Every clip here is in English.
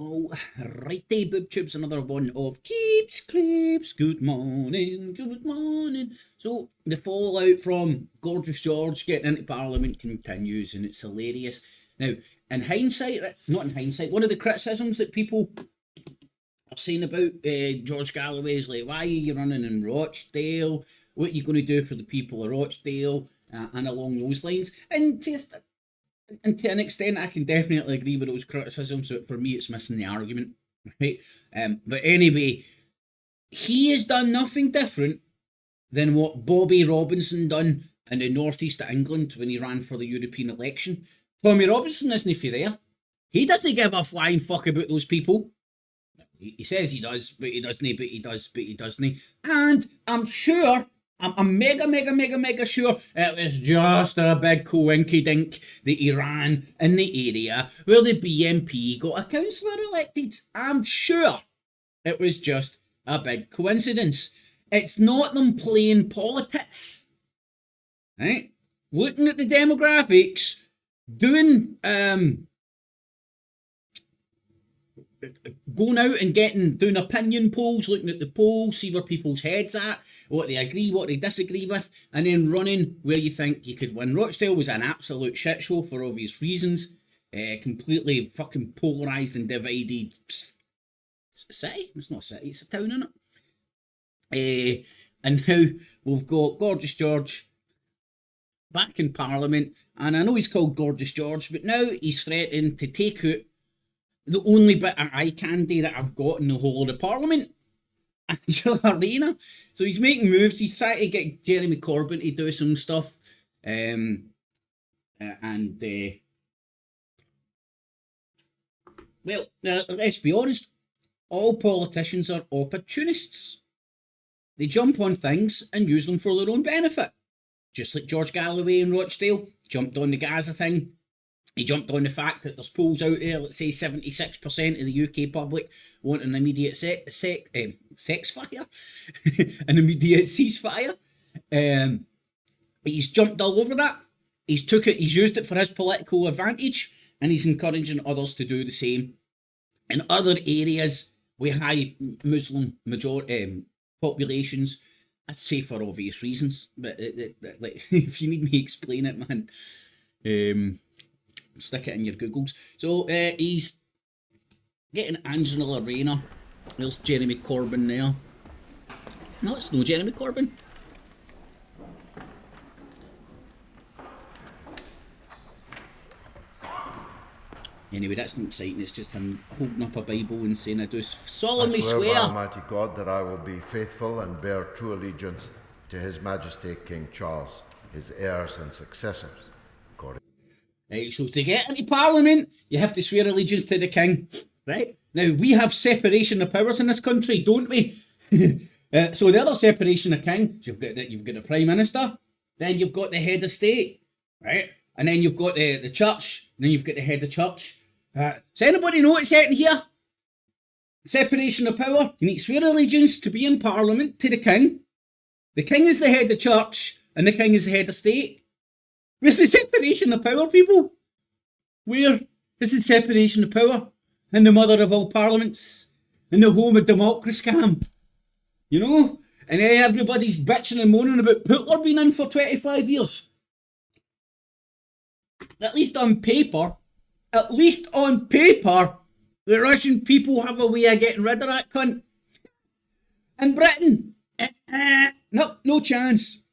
Oh, righty, boob tubes, another one of keeps creeps. Good morning, good morning. So the fallout from Gorgeous George getting into Parliament continues, and it's hilarious. Now, in hindsight, not in hindsight, one of the criticisms that people are saying about George Galloway is like, why are you running in Rochdale? What are you going to do for the people of Rochdale? And along those lines. And to an extent, I can definitely agree with those criticisms, but for me, it's missing the argument, right? But anyway, he has done nothing different than what Bobby Robinson done in the northeast of England when he ran for the European election. Tommy Robinson isn't for there. He doesn't give a flying fuck about those people. He says he does, but he doesn't, but he does, but he doesn't. And I'm sure, I'm mega sure it was just a big coinky-dink that he ran in the area where the BNP got a councillor elected. I'm sure it was just a big coincidence. It's not them playing politics, right? Looking at the demographics, doing going out and doing opinion polls, looking at the polls, see where people's heads at, what they agree, what they disagree with, and then running where you think you could win. Rochdale was an absolute shit show for obvious reasons. Completely fucking polarised and divided city. It's not a city, it's a town, isn't it? And now we've got Gorgeous George back in Parliament, and I know he's called Gorgeous George, but now he's threatening to take out the only bit of eye candy that I've got in the whole of the Parliament, Angela Rayner. So he's making moves. He's trying to get Jeremy Corbyn to do some stuff. Let's be honest. All politicians are opportunists. They jump on things and use them for their own benefit. Just like George Galloway in Rochdale jumped on the Gaza thing. He jumped on the fact that there's polls out there, let's say 76% of the UK public want an immediate sex fire, an immediate ceasefire. He's jumped all over that. He's used it for his political advantage, and he's encouraging others to do the same. In other areas with high Muslim populations, I'd say for obvious reasons, but if you need me to explain it, man, stick it in your Googles. So he's getting Angela Rayner. There's Jeremy Corbyn there. No, it's no Jeremy Corbyn. Anyway, that's not exciting. It's just him holding up a Bible and saying, I do solemnly swear by Almighty God that I will be faithful and bear true allegiance to His Majesty King Charles, his heirs and successors. Right, so to get into Parliament, you have to swear allegiance to the King. Right? Now, we have separation of powers in this country, don't we? So the other separation of kings, you've got the Prime Minister, then you've got the Head of State, right? And then you've got the Church, and then you've got the Head of Church. Does anybody know what's happening here? Separation of power. You need to swear allegiance to be in Parliament to the King. The King is the Head of Church, and the King is the Head of State. Where's the separation of power, people? Where is the separation of power? In the mother of all parliaments? In the home of democracy scam? You know? And then everybody's bitching and moaning about Putler being in for 25 years. At least on paper, the Russian people have a way of getting rid of that cunt. In Britain, no chance.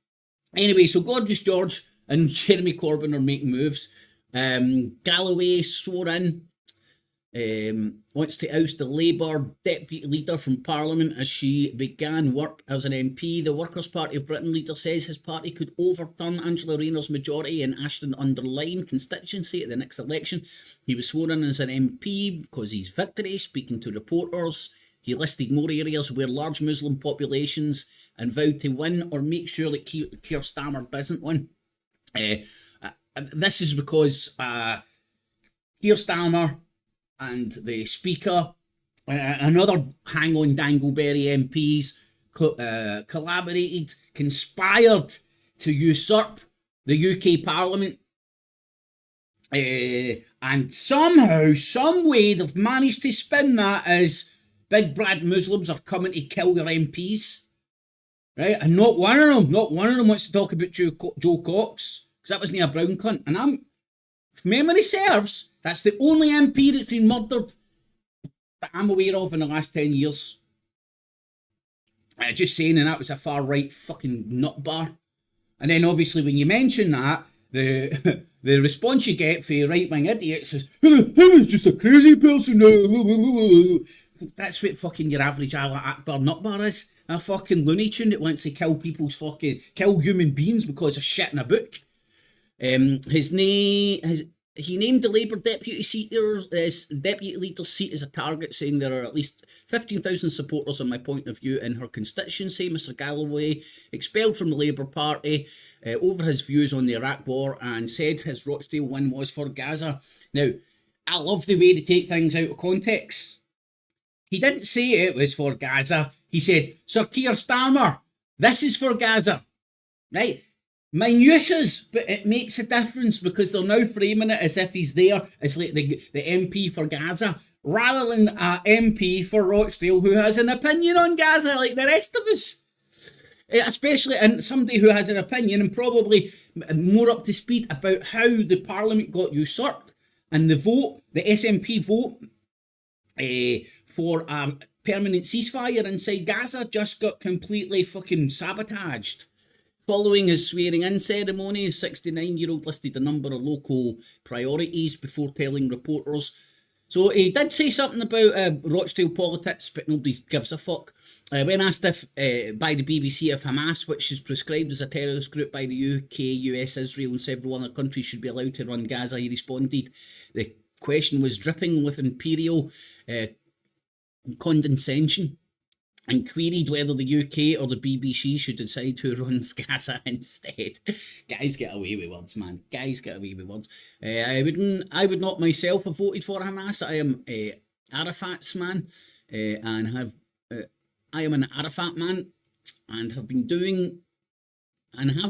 Anyway, so Gorgeous George and Jeremy Corbyn are making moves. Galloway swore in, wants to oust the Labour deputy leader from Parliament as she began work as an MP. The Workers' Party of Britain leader says his party could overturn Angela Rayner's majority in Ashton-under-Lyne constituency at the next election. He was sworn in as an MP because he's victory. Speaking to reporters, he listed more areas where large Muslim populations and vowed to win or make sure that Keir Starmer doesn't win. This is because Keir Starmer and the Speaker and other hang-on dangleberry MPs collaborated, conspired to usurp the UK Parliament And somehow, some way, they've managed to spin that as big bad Muslims are coming to kill your MPs. Right? And not one of them wants to talk about Joe Cox, because that wasn't a brown cunt. And if memory serves, that's the only MP that's been murdered that I'm aware of in the last 10 years. Just saying, and that was a far right fucking nut bar. And then obviously when you mention that, the the response you get for right wing idiots is, him is just a crazy person. That's what fucking your average Allah Akbar nut bar is. A fucking Looney Tune that wants to kill kill human beings because of shit in a book. He named the Labour deputy leader's seat as a target, saying there are at least 15,000 supporters, in my point of view, in her constituency. Mr Galloway, expelled from the Labour Party over his views on the Iraq War, and said his Rochdale win was for Gaza. Now, I love the way they take things out of context. He didn't say it was for Gaza. He said, Sir Keir Starmer, this is for Gaza. Right? Minuses, but it makes a difference because they're now framing it as if he's there as like the MP for Gaza, rather than a MP for Rochdale who has an opinion on Gaza like the rest of us. Especially, and somebody who has an opinion and probably more up to speed about how the Parliament got usurped and the SNP vote for a permanent ceasefire inside Gaza just got completely fucking sabotaged. Following his swearing-in ceremony, the 69-year-old listed a number of local priorities before telling reporters. So he did say something about Rochdale politics, but nobody gives a fuck. When asked by the BBC if Hamas, which is prescribed as a terrorist group by the UK, US, Israel and several other countries, should be allowed to run Gaza, he responded the question was dripping with imperial condescension, and queried whether the UK or the BBC should decide who runs Gaza instead. Guys get away with words, man. Guys get away with words. I would not myself have voted for Hamas. I am Arafat's man, and I am an Arafat man, and have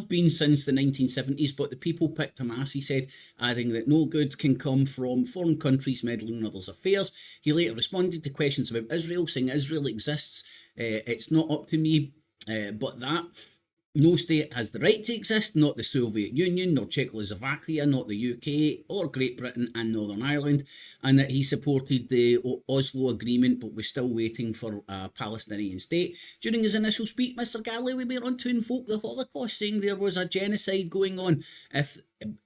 been since the 1970s, but the people picked Hamas, he said, adding that no good can come from foreign countries meddling in others' affairs. He later responded to questions about Israel, saying Israel exists. It's not up to me, but that no state has the right to exist, not the Soviet Union, nor Czechoslovakia, not the UK, or Great Britain and Northern Ireland, and that he supported the Oslo Agreement but was still waiting for a Palestinian state. During his initial speech, Mr Galloway went on to invoke the Holocaust, saying there was a genocide going on. If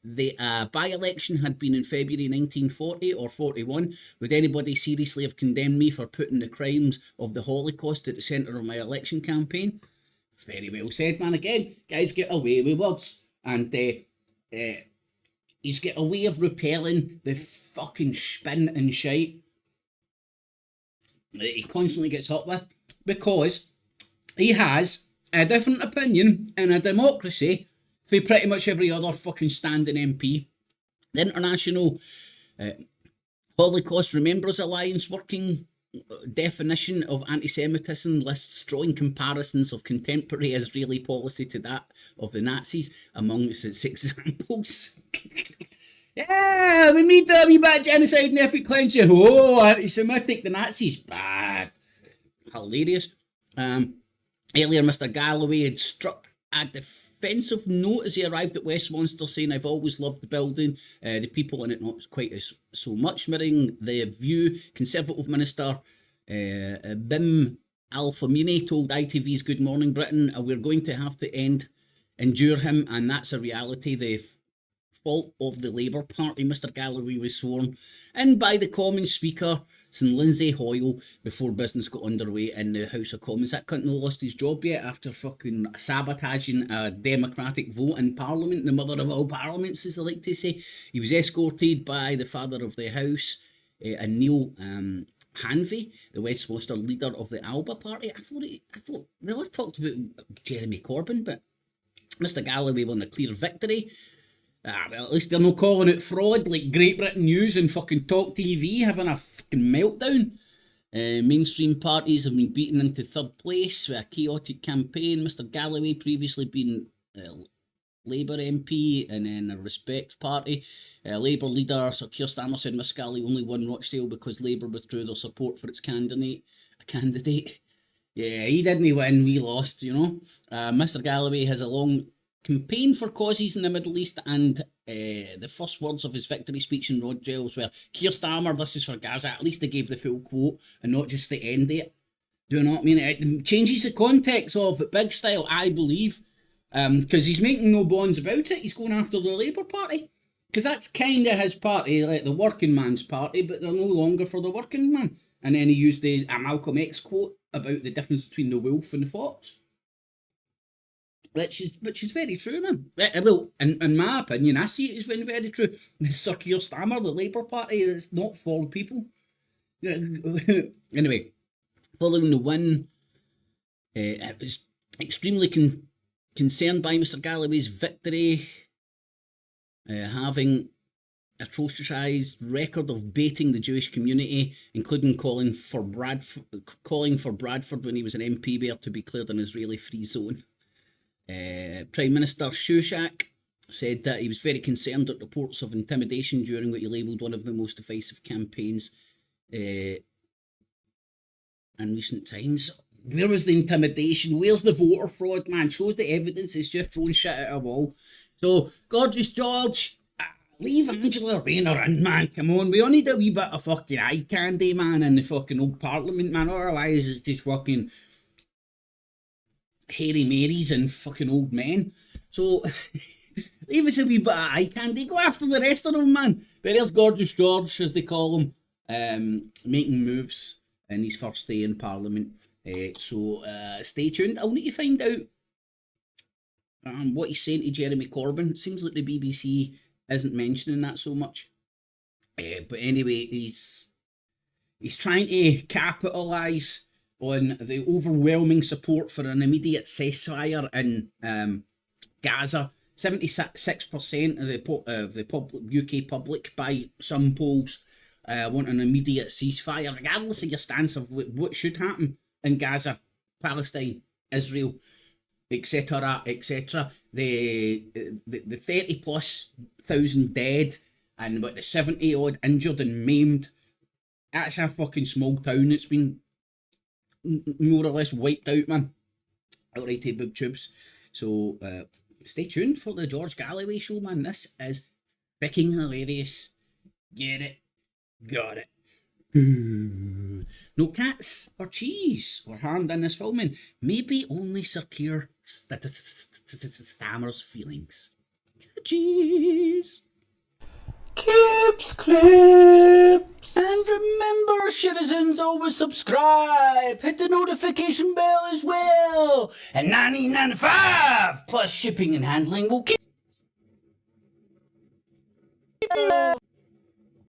the by-election had been in February 1940 or 41, would anybody seriously have condemned me for putting the crimes of the Holocaust at the centre of my election campaign? Very well said, man. Again, guys get away with words. And he's got a way of repelling the fucking spin and shite that he constantly gets hit with, because he has a different opinion in a democracy for pretty much every other fucking standing MP. The International Holocaust Remembrance Alliance working definition of anti-Semitism lists drawing comparisons of contemporary Israeli policy to that of the Nazis amongst its examples. Yeah, we need a wee bit of genocide and ethnic cleansing. Oh, anti-Semitic, the Nazis, bad. Hilarious. Earlier, Mr Galloway had struck a defensive note as he arrived at Westminster, saying, I've always loved the building, the people in it not quite as so much, mirroring the view Conservative Minister Bim Al-Famini told ITV's Good Morning Britain, we're going to have to endure him, and that's a reality. The fault of the Labour Party. Mr Galloway was sworn in by the Commons Speaker, St Lindsay Hoyle, before business got underway in the House of Commons. That cunt no lost his job yet after fucking sabotaging a democratic vote in Parliament, the mother of all parliaments, as they like to say. He was escorted by the Father of the House, Neil Hanvey, the Westminster leader of the Alba Party. I thought they all talked about Jeremy Corbyn, but Mr Galloway won a clear victory. Well, at least they're not calling it fraud like Great Britain News and fucking Talk TV having a fucking meltdown. Mainstream parties have been beaten into third place with a chaotic campaign. Mr Galloway, previously been Labour MP, and then a Respect Party. Labour leader Sir Keir Starmer said Miss Scally only won Rochdale because Labour withdrew their support for its candidate. Yeah, he didn't win, we lost, you know. Mr Galloway has a long campaign for causes in the Middle East, and the first words of his victory speech in Rochdale were, Keir Starmer, this is for Gaza. At least they gave the full quote and not just the end of it. Do you know what I mean? It changes the context of it, big style, I believe. Because he's making no bonds about it. He's going after the Labour Party. Because that's kind of his party, like the working man's party, but they're no longer for the working man. And then he used the Malcolm X quote about the difference between the wolf and the fox. Which is very true, man. Well, in my opinion, I see it as very, very true. Sir Keir Starmer, the Labour Party, is not for people. Anyway, following the win, it was extremely concerned by Mr Galloway's victory, having atrocious record of baiting the Jewish community, including calling for Bradford when he was an MP there to be declared an Israeli free zone. Prime Minister Sushak said that he was very concerned at reports of intimidation during what he labelled one of the most divisive campaigns in recent times. Where was the intimidation? Where's the voter fraud, man? Shows the evidence, it's just throwing shit at a wall. So, Gorgeous George, leave Angela Rayner in, man. Come on, we all need a wee bit of fucking eye candy, man, in the fucking old parliament, man. Otherwise, it's just fucking Hairy Marys and fucking old men. So, leave us a wee bit of eye candy. Go after the rest of them, man. But there's Gorgeous George, as they call him, making moves in his first day in Parliament. So stay tuned. I'll need to find out what he's saying to Jeremy Corbyn. It seems like the BBC isn't mentioning that so much. But anyway, he's trying to capitalise on the overwhelming support for an immediate ceasefire in Gaza. 76% of the UK public, by some polls, want an immediate ceasefire, regardless of your stance of what should happen in Gaza, Palestine, Israel, etc., etc. The 30,000+ dead and the 70 odd injured and maimed. That's a fucking small town that's been more or less wiped out, man. Outright to boob tubes. So stay tuned for the George Galloway show, man. This is fucking hilarious. Get it? Got it. No cats or cheese or hand in this filming. Maybe only Sir Keir Starmer's feelings. Cheese. Clips, clips. And remember, citizens, always subscribe. Hit the notification bell as well. And $19.95 plus shipping and handling will keep